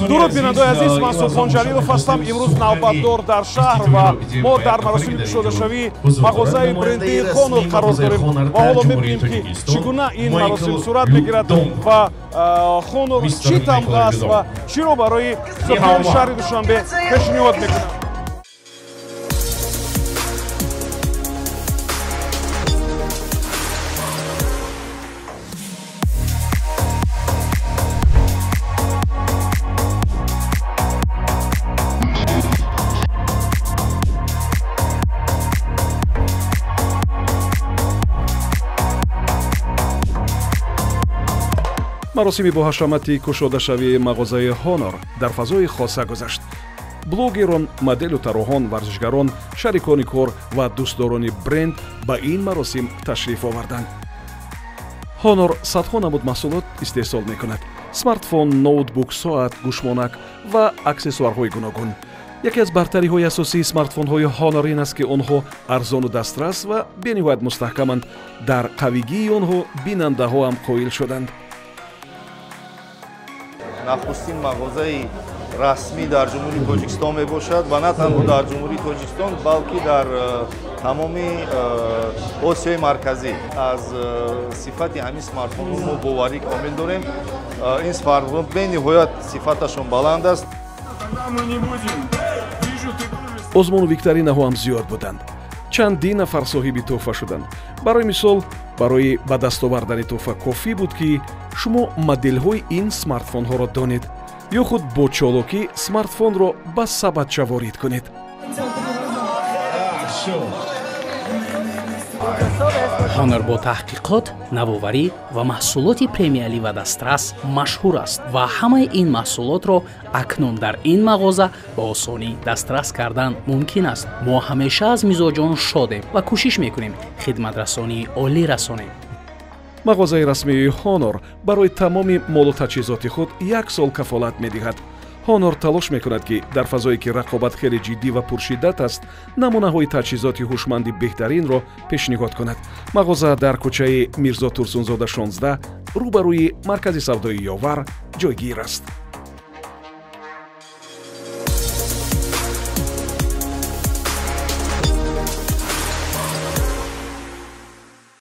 дуруд бинандаи азиз, ман Султон Ҷалилов ҳастам. Имрӯз навбатдор дар шаҳр ва мо дар маросими кушодашавии мағозаи бренди Honor қарор дорем ва ҳоло мебинем ки чӣ гуна ин маросим сурат мегирад ва Honor чӣ тамға аст ва чиро барои сокинони шаҳри Душанбе пешниҳод мекунад. маросими бо ҳашамати кушодашавии мағозаи Honor дар фазои хоса гузашт. блогерон, моделу тароҳон, варзишгарон, шарикони кор ва дӯстдорони бренд ба ин маросим ташриф оварданд. Honor садҳо намуд маҳсулот истеҳсол мекунад: смартфон, ноутбук, соат, гӯшмонак ва аксессуарҳои гуногун. яке аз бартариҳои асосии смартфонҳои Honor ин аст ки онҳо арзону дастрас ва бениҳоят мустаҳкаманд. дар қавигии онҳо бинандаҳоам қоил шуданд. нахустин мағозаи расмӣ дар ҷумҳурии Тоҷикистон мебошад ва на танҳо дар ҷумҳурии Тоҷикистон, балки дар тамоми Осиёи марказӣ. аз сифати ҳамин смартфонҳо мо боварӣ комил дорем. ин смартфон бениҳоят сифаташон баланд аст. озмону викторинаҳо ҳам зиёд буданд. чандин нафар соҳиби тӯҳфа шуданд. барои мисол, барои ба даст овардани тӯҳфа кофӣ буд ки шумо моделҳои ин смартфонҳоро донед ё худ бо чолокӣ смартфонро ба сабадча ворид кунед. Honor бо таҳқиқот, навоварӣ ва маҳсулоти премиалӣ ва дастрас машҳур аст ва ҳамаи ин маҳсулотро акнун дар ин мағоза ба осонӣ дастрас кардан мумкин аст. мо ҳамеша аз мизоҷон шодем ва кӯшиш мекунем хидматрасонии олӣ расонем. мағозаи расмии Honor барои тамоми молу таҷҳизоти худ 1 сол кафолат медиҳад. Honor талош мекунад ки дар фазое ки рақобат хеле ҷиддӣ ва пуршиддат аст, намунаҳои таҷҳизоти ҳушманди беҳтаринро пешниҳод кунад. мағоза дар кӯчаи Мирзо Турсунзода 16 рӯбарӯи маркази савдои Ёвар ҷойгир аст.